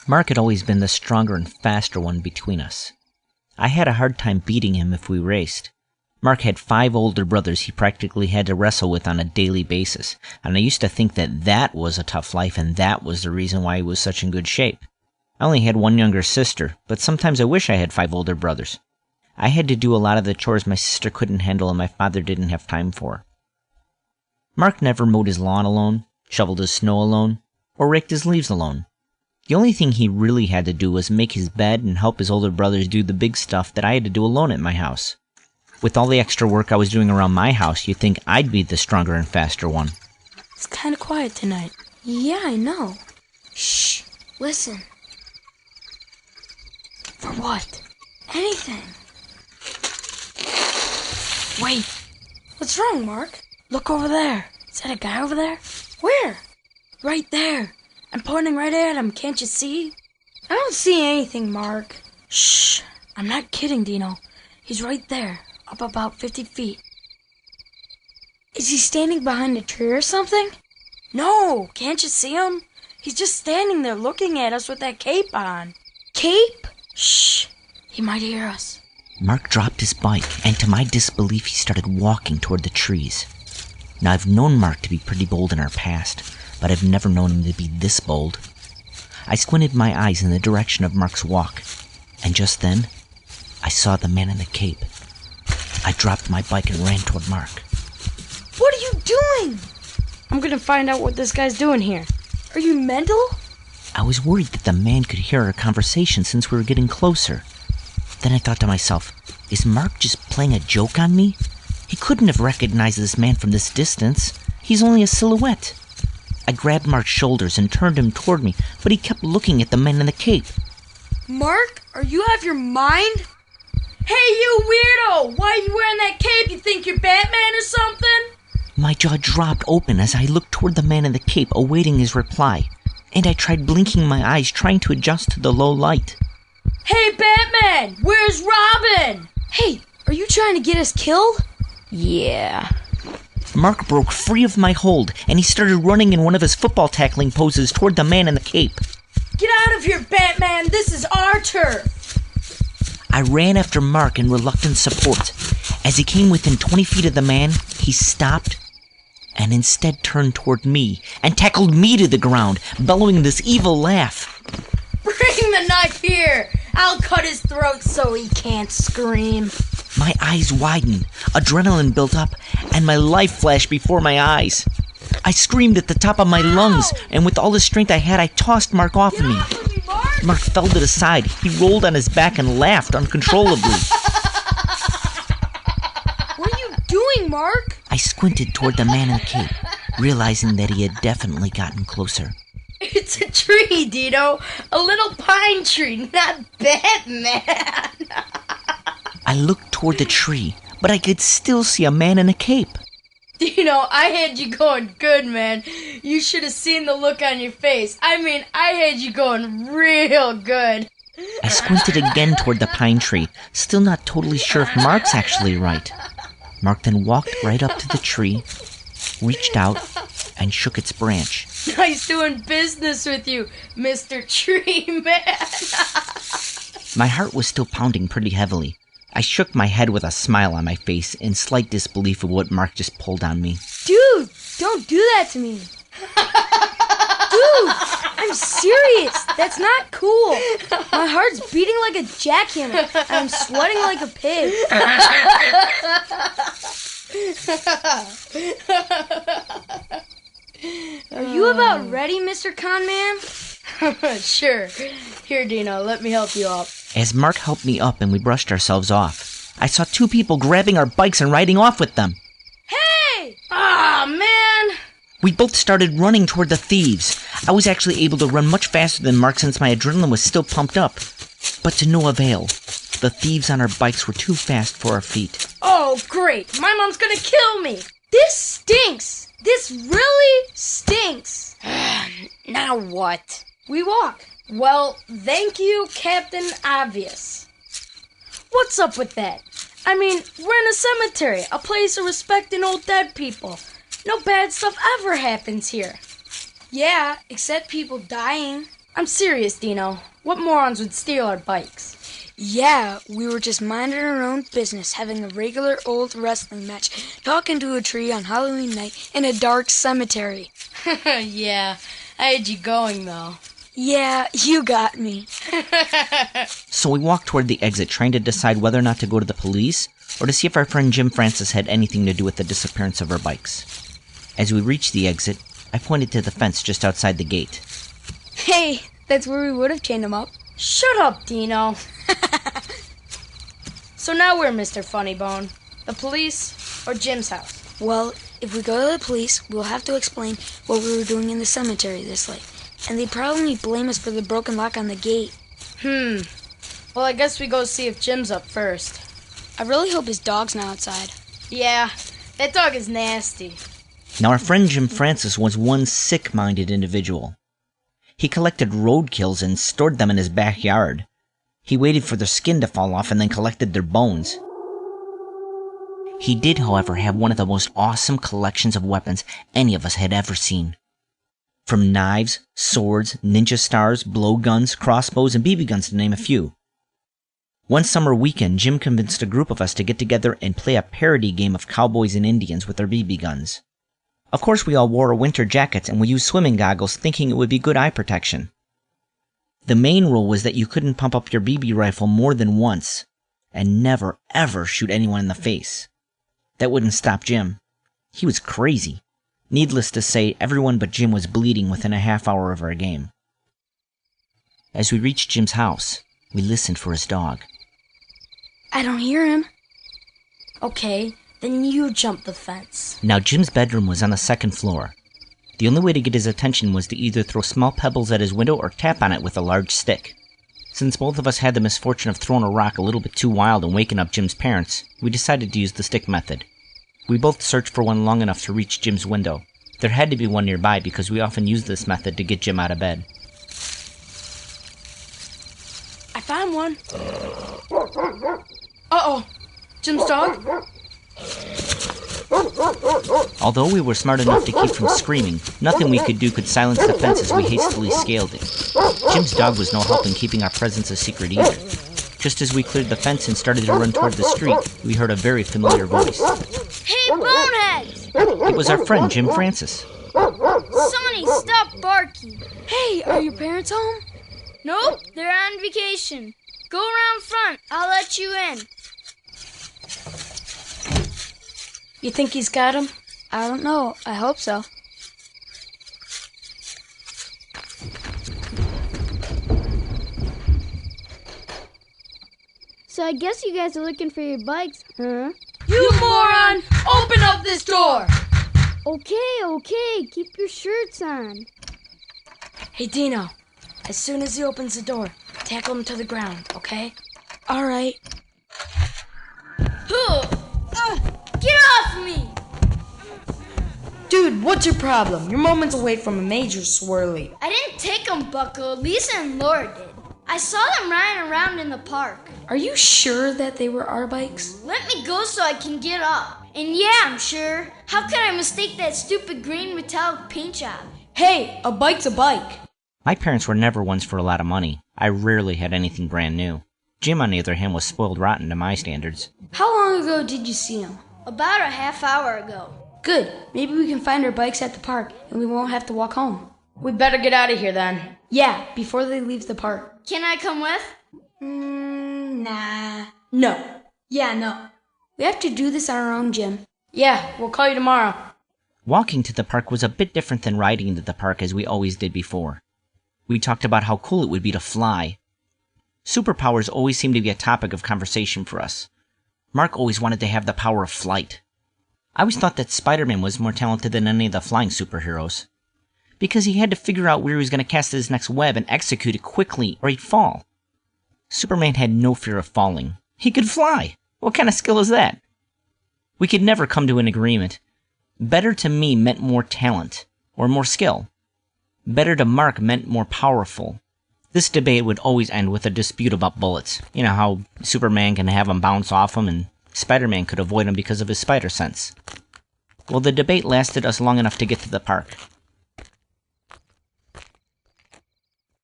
Mark had always been the stronger and faster one between us. I had a hard time beating him if we raced. Mark had 5 older brothers he practically had to wrestle with on a daily basis, and I used to think that was a tough life and that was the reason why he was such in good shape. I only had 1 younger sister, but sometimes I wish I had 5 older brothers. I had to do a lot of the chores my sister couldn't handle and my father didn't have time for. Mark never mowed his lawn alone, shoveled his snow alone, or raked his leaves alone. The only thing he really had to do was make his bed and help his older brothers do the big stuff that I had to do alone at my house. With all the extra work I was doing around my house, you'd think I'd be the stronger and faster one. It's kind of quiet tonight. Yeah, I know. Shh, listen. For what? Anything. Wait. What's wrong, Mark? Look over there. Is that a guy over there? Where? Right there. I'm pointing right at him. Can't you see? I don't see anything, Mark. Shh. I'm not kidding, Dino. He's right there, up about 50 feet. Is he standing behind a tree or something? No. Can't you see him? He's just standing there looking at us with that cape on. Cape? Shh. He might hear us. Mark dropped his bike, and to my disbelief, he started walking toward the trees. Now, I've known Mark to be pretty bold in our past, but I've never known him to be this bold. I squinted my eyes in the direction of Mark's walk, and just then, I saw the man in the cape. I dropped my bike and ran toward Mark. What are you doing? I'm gonna find out what this guy's doing here. Are you mental? I was worried that the man could hear our conversation since we were getting closer. Then I thought to myself, is Mark just playing a joke on me? He couldn't have recognized this man from this distance. He's only a silhouette. I grabbed Mark's shoulders and turned him toward me, but he kept looking at the man in the cape. Mark, are you out of your mind? Hey, you weirdo! Why are you wearing that cape? You think you're Batman or something? My jaw dropped open as I looked toward the man in the cape, awaiting his reply, and I tried blinking my eyes, trying to adjust to the low light. Hey, Batman! Where's Robin? Hey, are you trying to get us killed? Yeah. Mark broke free of my hold, and he started running in one of his football tackling poses toward the man in the cape. Get out of here, Batman! This is our turf! I ran after Mark in reluctant support. As he came within 20 feet of the man, he stopped and instead turned toward me and tackled me to the ground, bellowing this evil laugh. Bring the knife here! I'll cut his throat so he can't scream. My eyes widened, adrenaline built up, and my life flashed before my eyes. I screamed at the top of my lungs, and with all the strength I had, I tossed Mark off of me. Mark! Mark fell to the side. He rolled on his back and laughed uncontrollably. What are you doing, Mark? I squinted toward the man in the cape, realizing that he had definitely gotten closer. It's a tree, Dino. A little pine tree, not Batman. I looked toward the tree, but I could still see a man in a cape. Dino, I had you going good, man. You should have seen the look on your face. I had you going real good. I squinted again toward the pine tree, still not totally sure if Mark's actually right. Mark then walked right up to the tree, reached out, and shook its branch. Nice doing business with you, Mr. Tree Man. My heart was still pounding pretty heavily. I shook my head with a smile on my face in slight disbelief of what Mark just pulled on me. Dude, don't do that to me. Dude, I'm serious. That's not cool. My heart's beating like a jackhammer, and I'm sweating like a pig. Are you about ready, Mr. Conman? Sure. Here, Dino, let me help you up. As Mark helped me up and we brushed ourselves off, I saw 2 people grabbing our bikes and riding off with them. Hey! Aw, man! We both started running toward the thieves. I was actually able to run much faster than Mark since my adrenaline was still pumped up. But to no avail. The thieves on our bikes were too fast for our feet. Oh, great! My mom's gonna kill me! This stinks! This really stinks! Now what? We walk. Well, thank you, Captain Obvious. What's up with that? We're in a cemetery, a place of respecting old dead people. No bad stuff ever happens here. Yeah, except people dying. I'm serious, Dino. What morons would steal our bikes? Yeah, we were just minding our own business, having a regular old wrestling match, talking to a tree on Halloween night in a dark cemetery. Yeah, I had you going, though. Yeah, you got me. So we walked toward the exit, trying to decide whether or not to go to the police, or to see if our friend Jim Francis had anything to do with the disappearance of our bikes. As we reached the exit, I pointed to the fence just outside the gate. Hey, that's where we would have chained him up. Shut up, Dino. So now we're Mr. Funnybone. The police or Jim's house? Well, if we go to the police, we'll have to explain what we were doing in the cemetery this late. And they'd probably blame us for the broken lock on the gate. Well, I guess we go see if Jim's up first. I really hope his dog's not outside. Yeah, that dog is nasty. Now our friend Jim Francis was one sick-minded individual. He collected roadkills and stored them in his backyard. He waited for their skin to fall off and then collected their bones. He did, however, have one of the most awesome collections of weapons any of us had ever seen. From knives, swords, ninja stars, blowguns, crossbows, and BB guns to name a few. One summer weekend, Jim convinced a group of us to get together and play a parody game of cowboys and Indians with our BB guns. Of course, we all wore our winter jackets and we used swimming goggles thinking it would be good eye protection. The main rule was that you couldn't pump up your BB rifle more than once, and never, ever shoot anyone in the face. That wouldn't stop Jim. He was crazy. Needless to say, everyone but Jim was bleeding within a half hour of our game. As we reached Jim's house, we listened for his dog. I don't hear him. Okay, then you jump the fence. Now, Jim's bedroom was on the second floor. The only way to get his attention was to either throw small pebbles at his window or tap on it with a large stick. Since both of us had the misfortune of throwing a rock a little bit too wild and waking up Jim's parents, we decided to use the stick method. We both searched for one long enough to reach Jim's window. There had to be one nearby because we often used this method to get Jim out of bed. I found one. Uh-oh. Jim's dog? Although we were smart enough to keep from screaming, nothing we could do could silence the fence as we hastily scaled it. Jim's dog was no help in keeping our presence a secret either. Just as we cleared the fence and started to run toward the street, we heard a very familiar voice. Hey, boneheads! It was our friend Jim Francis. Sonny, stop barking. Hey, are your parents home? Nope, they're on vacation. Go around front. I'll let you in. You think he's got him? I don't know. I hope so. So I guess you guys are looking for your bikes, huh? You moron! Open up this door! Okay. Keep your shirts on. Hey, Dino. As soon as he opens the door, tackle him to the ground, okay? All right. Get off me! Dude, what's your problem? You're moments away from a major swirly. I didn't take them, Bucko. Lisa and Laura did. I saw them riding around in the park. Are you sure that they were our bikes? Let me go so I can get up. And yeah, I'm sure. How could I mistake that stupid green metallic paint job? Hey, a bike's a bike. My parents were never ones for a lot of money. I rarely had anything brand new. Jim, on the other hand, was spoiled rotten to my standards. How long ago did you see him? About a half hour ago. Good. Maybe we can find our bikes at the park and we won't have to walk home. We better get out of here then. Yeah, before they leave the park. Can I come with? Nah. No. Yeah, no. We have to do this on our own, Jim. Yeah, we'll call you tomorrow. Walking to the park was a bit different than riding to the park as we always did before. We talked about how cool it would be to fly. Superpowers always seemed to be a topic of conversation for us. Mark always wanted to have the power of flight. I always thought that Spider-Man was more talented than any of the flying superheroes, because he had to figure out where he was going to cast his next web and execute it quickly or he'd fall. Superman had no fear of falling. He could fly. What kind of skill is that? We could never come to an agreement. Better to me meant more talent, or more skill. Better to Mark meant more powerful. This debate would always end with a dispute about bullets. You know how Superman can have them bounce off him and Spider-Man could avoid them because of his spider sense. Well, the debate lasted us long enough to get to the park.